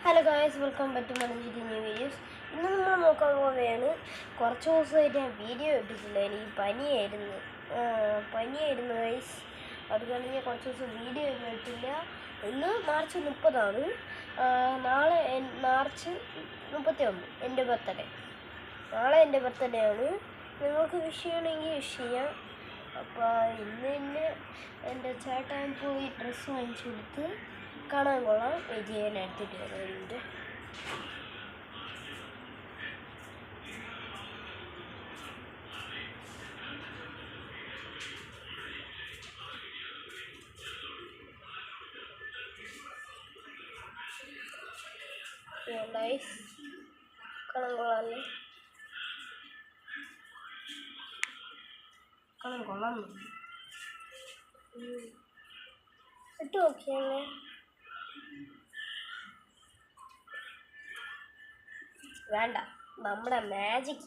Hello guys, welcome back to my new videos. ഇന്ന് നമ്മൾ നോക്കാൻ പോവുകയാണ്. കുറച്ച് ദിവസമായിട്ട് ഞാൻ വീഡിയോ ഇട്ടിട്ടില്ല. എനിക്ക് പനിയായിരുന്നു ഗൈസ്. അത് കഴിഞ്ഞ് കുറച്ച് ദിവസം വീഡിയോ ഇട്ടില്ല. ഇന്ന് മാർച്ച് 30 നാളെ മാർച്ച് 31 എൻ്റെ ബർത്ത്ഡേ. നാളെ എൻ്റെ ബർത്ത്ഡേ ആണ്. നിങ്ങൾക്ക് വിഷ് ചെയ്യണമെങ്കിൽ വിഷ് ചെയ്യാം. അപ്പോൾ ഇന്ന് എൻ്റെ ചേട്ടൻ പോയി ഡ്രസ്സ് വാങ്ങിച്ചു കൊടുത്ത് കാണാൻ കൊള്ളാം. വിജയൻ എടുത്തിട്ട് വരുന്നുണ്ട്. കാണാൻ കൊള്ളാം. കാണാൻ കൊള്ളാം. ഇട്ട് നോക്കിയല്ലേ. വേണ്ട, നമ്മുടെ മാജിക്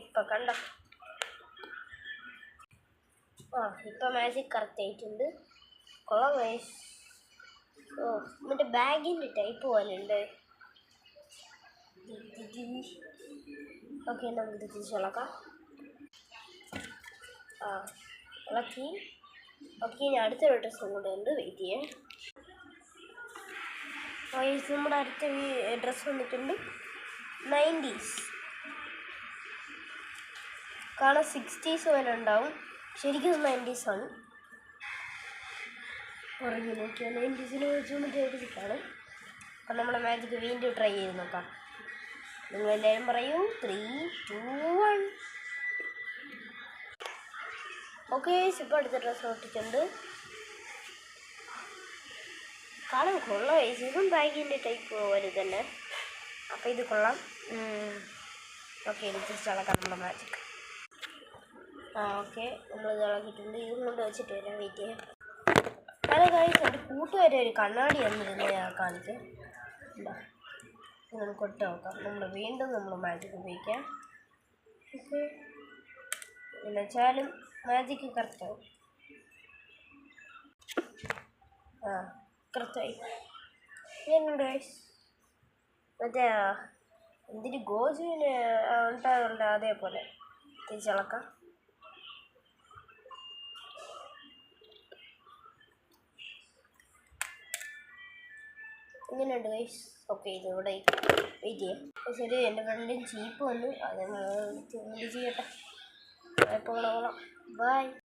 ഇപ്പൊ കണ്ട. ഇപ്പൊ മാജിക് കറക്റ്റ് ആയിട്ടുണ്ട്. കൊള്ളാം ഗൈസ്. മറ്റേ ബാഗിൻ്റെ ടൈപ്പ് പോലെ ഉണ്ട്. ഓക്കെ, നമുക്ക് തിരിച്ചിളക്കാം. ഇളക്കി. ഓക്കെ, ഇനി അടുത്തൊരു ഡ്രസ്സും കൂടെ ഉണ്ട്. വെയിറ്റ് ചെയ്യാം. നമ്മുടെ അടുത്ത ഡ്രസ്സ് വന്നിട്ടുണ്ട്. 90s കാണാൻ 60s പോലെ ഉണ്ടാവും. ശരിക്കും 90s ആണ്. പുറകെ നോക്കിയാൽ 90s വെച്ചുകൊണ്ടിട്ട് കാണും. അപ്പം നമ്മുടെ മാജിക് വീണ്ടും ട്രൈ ചെയ്ത് നോക്കാം. നിങ്ങളെല്ലാവരും പറയൂ 3, 2, 1. ഓക്കെ, ഇപ്പോൾ അടുത്ത ഡ്രസ്സ് ഒട്ടിട്ടുണ്ട്. കാണാൻ കൊള്ളാം. ഇതും ബാഗിൻ്റെ ടൈപ്പ് പോലെ തന്നെ. അപ്പോൾ ഇത് കൊള്ളാം. ഓക്കെ, ഇത് തിരിച്ചളക്കാം നമ്മുടെ മാജിക്. ഓക്കെ, നമ്മളിത് ഇളക്കിയിട്ടുണ്ട്. ഇതും കൊണ്ട് വെച്ചിട്ട് വരാം. വെയിറ്റ് ചെയ്യാം. ഹലോ ഗൈസ്, എൻ്റെ കൂട്ടുകാരെ ഒരു കണ്ണാടി എന്നിരുന്നു ഞാൻ കാണിച്ച്. നമുക്ക് ഇട്ട് നോക്കാം. വീണ്ടും നമ്മൾ മാജിക് ഉപയോഗിക്കാം. ഓക്കെ, എന്നുവെച്ചാലും മാജിക്ക് കറക്റ്റാവും. കറക്റ്റായി. ഗൈസ്, മറ്റേ എന്തിന് ഗോജുവിന് ഉണ്ടാകുന്നുണ്ട് അതേപോലെ തിരിച്ചിളക്കാം. ഇങ്ങനെയുണ്ട് ഗൈസ്. ഓക്കെ, ഇത് ഇവിടെ വെയിറ്റ് ചെയ്യാം. ശരി, എൻ്റെ ഫ്രണ്ടിന് ചീപ്പ് വന്നു. അത് ചെയ്യട്ടെ. എപ്പോൾ ബൈ.